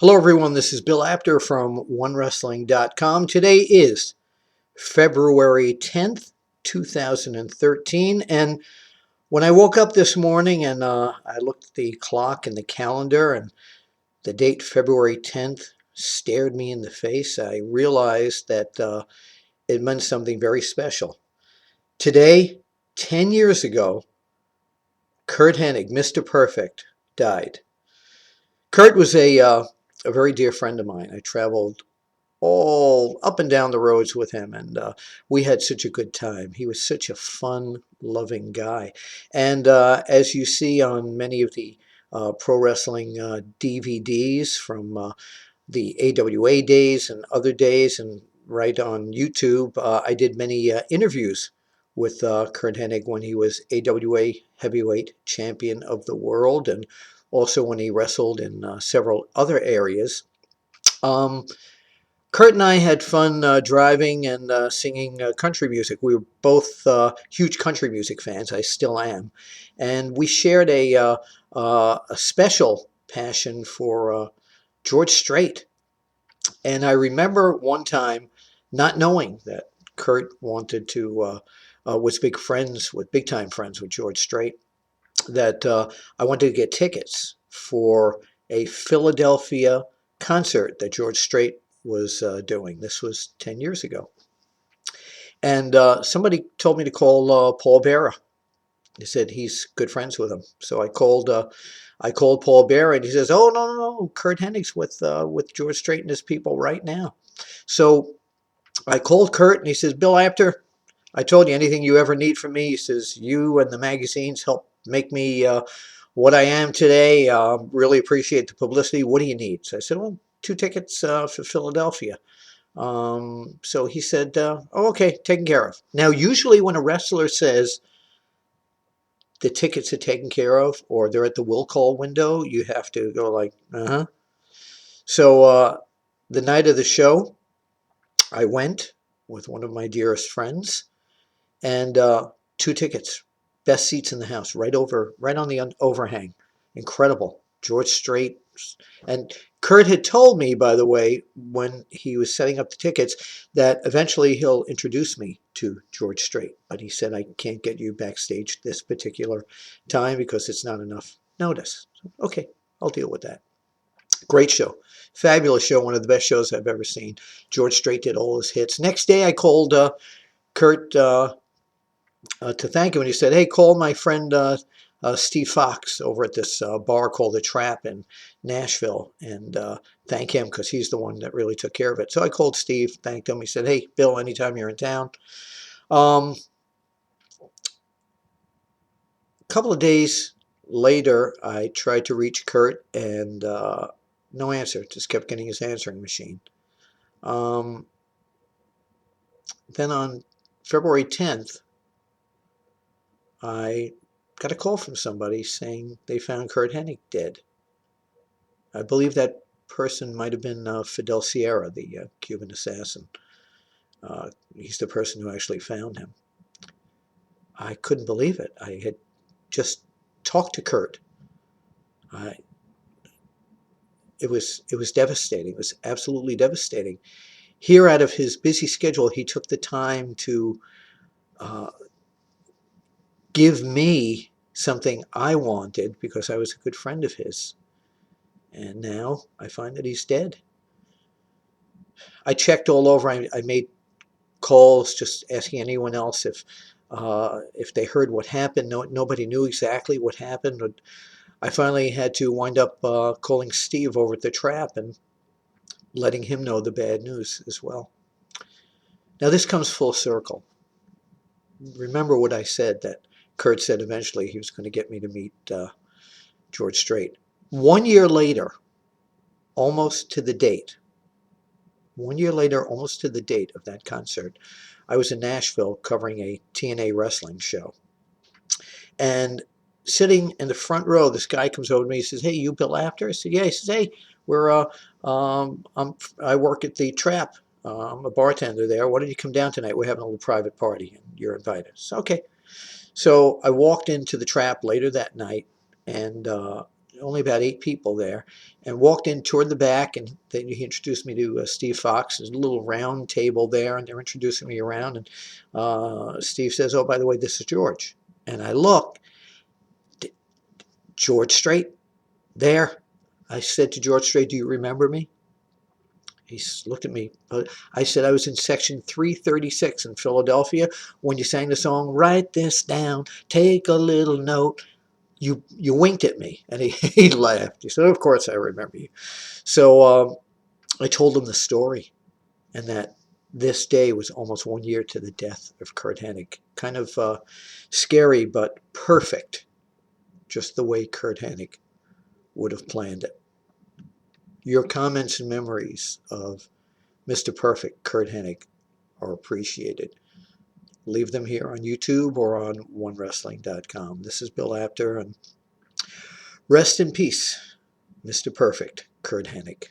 Hello everyone, this is Bill Apter from OneWrestling.com. Today is February 10th, 2013, and when I woke up this morning and I looked at the clock and the calendar and the date February 10th stared me in the face, I realized that it meant something very special. Today, 10 years ago, Curt Hennig, Mr. Perfect, died. Curt was a very dear friend of mine. I traveled all up and down the roads with him, and we had such a good time. He was such a fun, loving guy. And as you see on many of the pro wrestling DVDs from the AWA days and other days, and right on YouTube, I did many interviews with Curt Hennig when he was AWA Heavyweight Champion of the World, and also when he wrestled in several other areas. Um, Kurt and I had fun driving and singing country music. We were both huge country music fans. I still am. And we shared a special passion for George Strait. And I remember one time not knowing that Kurt wanted to, was big time friends with George Strait, that I wanted to get tickets for a Philadelphia concert that George Strait was doing. This was 10 years ago. And somebody told me to call Paul Bearer. He said he's good friends with him. So I called Paul Bearer, and he says, "Oh, no, no, no, Curt Hennig's with George Strait and his people right now." So I called Curt, and he says, "Bill Apter, I told you anything you ever need from me." He says, "You and the magazines help make me what I am today. Really appreciate the publicity. What do you need?" So I said, "Well, 2 tickets for Philadelphia." So he said, "Oh, okay, taken care of." Now, usually when a wrestler says the tickets are taken care of or they're at the will call window, you have to go like, uh-huh. So the night of the show, I went with one of my dearest friends, and 2 tickets, best seats in the house, right on the overhang. Incredible. George Strait. And Curt had told me, by the way, when he was setting up the tickets, that eventually he'll introduce me to George Strait. But he said, "I can't get you backstage this particular time because it's not enough notice." So, okay, I'll deal with that. Great show. Fabulous show. One of the best shows I've ever seen. George Strait did all his hits. Next day, I called Curt to thank him. And he said, "Hey, call my friend Steve Fox over at this bar called The Trap in Nashville and thank him because he's the one that really took care of it." So I called Steve, thanked him. He said, "Hey, Bill, anytime you're in town." A couple of days later, I tried to reach Curt, and no answer. Just kept getting his answering machine. Um, then on February 10th, I got a call from somebody saying they found Curt Hennig dead. I believe that person might have been Fidel Sierra, the Cuban assassin. He's the person who actually found him. I couldn't believe it. I had just talked to Curt. I, it was devastating. It was absolutely devastating. Here, out of his busy schedule, he took the time to uh, give me something I wanted because I was a good friend of his. And now I find that he's dead. I checked all over. I made calls just asking anyone else if they heard what happened. Nobody knew exactly what happened. But I finally had to wind up calling Steve over at the Trap and letting him know the bad news as well. Now this comes full circle. Remember what I said, that Curt said eventually he was going to get me to meet George Strait. 1 year later, almost to the date, 1 year later, almost to the date of that concert, I was in Nashville covering a TNA wrestling show. And sitting in the front row, this guy comes over to me. He says, "Hey, you Bill Apter?" I said, "Yeah." He says, "Hey, I work at the Trap. I'm a bartender there. Why don't you come down tonight? We're having a little private party, and you're invited." So, okay. So I walked into the Trap later that night, and only about 8 people there, and walked in toward the back, and then he introduced me to Steve Fox. There's a little round table there, and they're introducing me around, and Steve says, "Oh, by the way, this is George." And I look, George Strait there. I said to George Strait, "Do you remember me?" He looked at me. I said, "I was in section 336 in Philadelphia when you sang the song, 'Write this down, take a little note.' You winked at me." And he laughed. He said, "Of course I remember you." So I told him the story, and that this day was almost 1 year to the death of Curt Hennig. Kind of scary, but perfect, just the way Curt Hennig would have planned it. Your comments and memories of Mr. Perfect, Curt Hennig, are appreciated. Leave them here on YouTube or on onewrestling.com. This is Bill Apter, and rest in peace, Mr. Perfect, Curt Hennig.